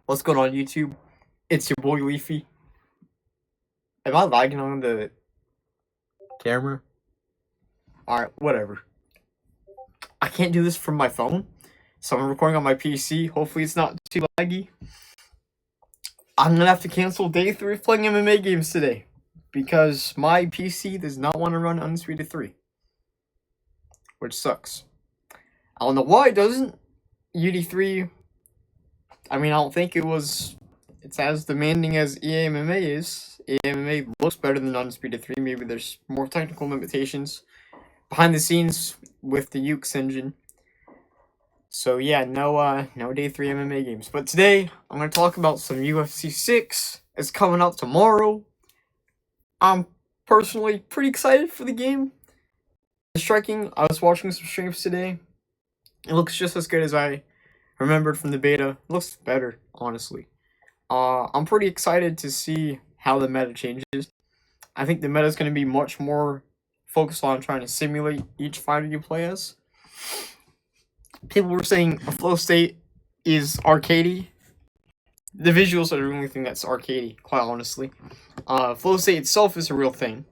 What's going on, YouTube? It's your boy Leafy. Am I lagging on the camera? Alright, whatever. I can't do this from my phone, so I'm recording on my PC. Hopefully it's not too laggy. I'm gonna have to cancel day 3 of playing MMA games today, because my PC does not want to run Undisputed 3. Which sucks. I don't know why it doesn't. UD3, I don't think it's as demanding as EMMA is. EMMA looks better than Undisputed 3. Maybe there's more technical limitations behind the scenes with the Ukes engine. So yeah, no day 3 MMA games. But today, I'm going to talk about some UFC 6. It's coming out tomorrow. I'm personally pretty excited for the game. The striking, I was watching some streams today. It looks just as good as I remembered from the beta. It looks better, honestly. I'm pretty excited to see how the meta changes. I think the meta is going to be much more focused on trying to simulate each fighter you play as. People were saying a flow state is arcadey. The visuals are the only thing that's arcadey, quite honestly. Flow state itself is a real thing.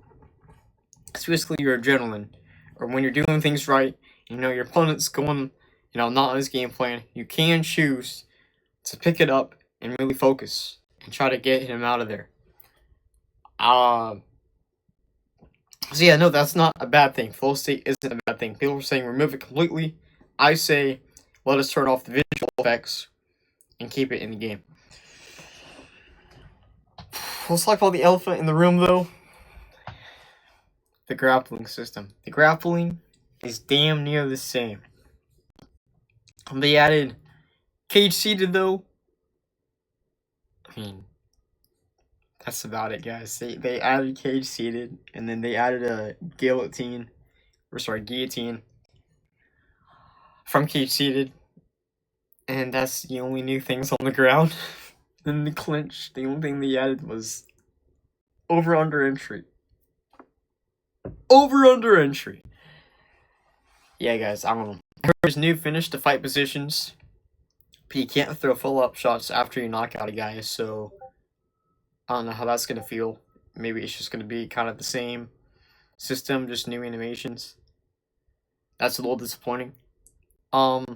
It's basically your adrenaline, or when you're doing things right, your opponent's going, not on his game plan. You can choose to pick it up and really focus and try to get him out of there. So yeah, no, that's not a bad thing. Flow state isn't a bad thing. People are saying remove it completely. I say let us turn off the visual effects and keep it in the game. Let's talk about the elephant in the room, though. The grappling system. The grappling is damn near the same. They added cage seated, though. That's about it, guys. They added cage seated, and then they added a guillotine from cage seated, and that's the only new things on the ground. Then the clinch, the only thing they added was over-under entry. Over-under entry. Yeah, guys, I don't know. I heard there's new finish to fight positions, but you can't throw full-up shots after you knock out a guy, so I don't know how that's going to feel. Maybe it's just going to be kind of the same system, just new animations. That's a little disappointing. But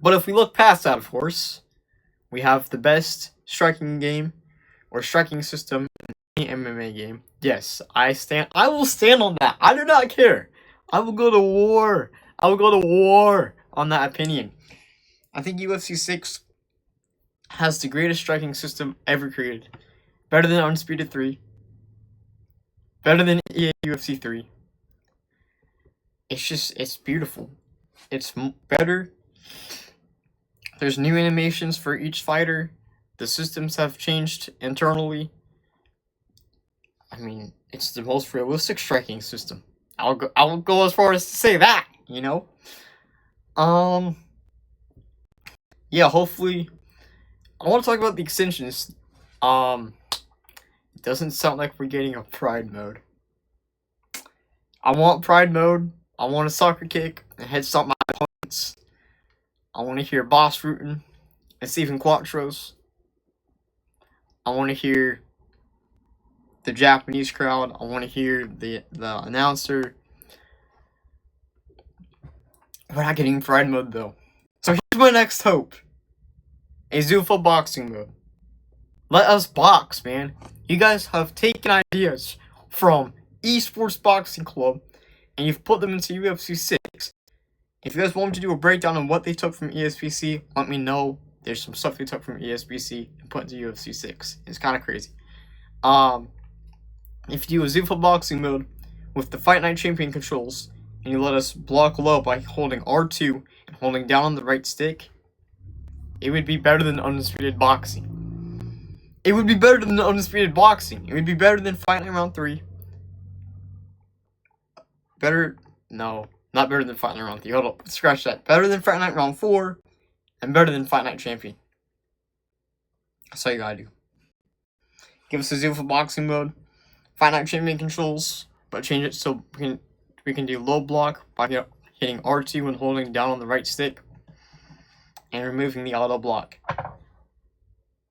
if we look past that, of course, we have the best striking game or striking system in any MMA game. Yes, I will stand on that. I do not care. I will go to war. I will go to war on that opinion. I think UFC 6 has the greatest striking system ever created. Better than Undisputed 3. Better than EA UFC 3. It's beautiful. It's better. There's new animations for each fighter. The systems have changed internally. It's the most realistic striking system. I will go as far as to say that, Yeah, hopefully. I want to talk about the extensions. It doesn't sound like we're getting a pride mode. I want pride mode. I want a soccer kick and head stomp my opponents. I want to hear Boss Rootin' and Stephen Quattros. I want to hear the Japanese crowd. I want to hear the announcer. We're not getting pride mode, though. So here's my next hope. A Zuffa boxing mode. Let us box, man. You guys have taken ideas from Esports Boxing Club and you've put them into UFC 6. If you guys want me to do a breakdown on what they took from ESPC, let me know. There's some stuff they took from ESPC and put into UFC 6. It's kind of crazy. If you do a Zuffa boxing mode with the Fight Night Champion controls, and you let us block low by holding R2 and holding down on the right stick, it would be better than Undisputed Boxing. It would be better than Undisputed Boxing. It would be better than Fight Night Round 3. No, not better than Fight Night Round 3. Hold up, scratch that. Better than Fight Night Round 4, and better than Fight Night Champion. That's all you gotta do. Give us a Zuffa boxing mode, Fight Night Champion controls, but change it so we can do low block by hitting R2 and holding down on the right stick, and removing the auto block.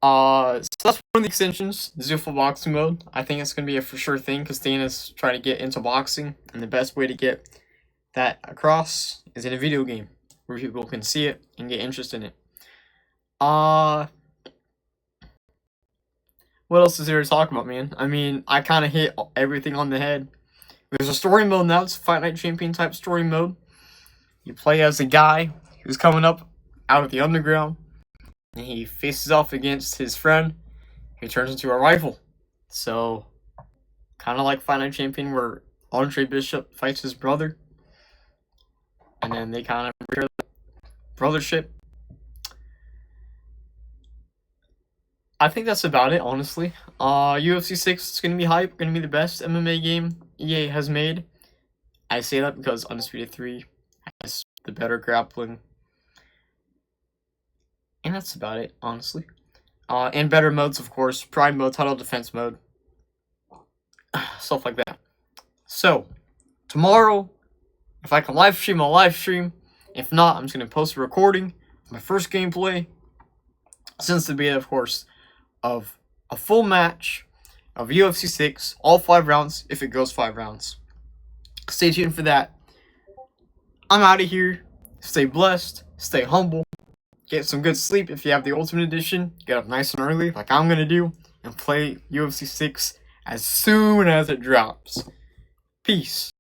So that's one of the extensions, Zuful boxing mode. I think it's gonna be a for sure thing because Dana's trying to get into boxing, and the best way to get that across is in a video game where people can see it and get interest in it. What else is there to talk about, man? I mean, I kind of hit everything on the head. There's a story mode now. It's a Fight Night Champion type story mode. You play as a guy who's coming up out of the underground, and he faces off against his friend, who turns into a rival. So, kind of like Fight Night Champion, where Andre Bishop fights his brother, and then they kind of share the brothership. I think that's about it, honestly. UFC 6 is going to be hype, going to be the best MMA game EA has made. I say that because Undisputed 3 has the better grappling. And that's about it, honestly. And better modes, of course. Pride mode, title defense mode. Stuff like that. So, tomorrow, if I can live stream, I'll live stream. If not, I'm just going to post a recording of my first gameplay. Since the beta, of course, of a full match of UFC 6, all 5 rounds, if it goes 5 rounds. Stay tuned for that. I'm out of here. Stay blessed. Stay humble. Get some good sleep if you have the Ultimate Edition. Get up nice and early, like I'm going to do. And play UFC 6 as soon as it drops. Peace.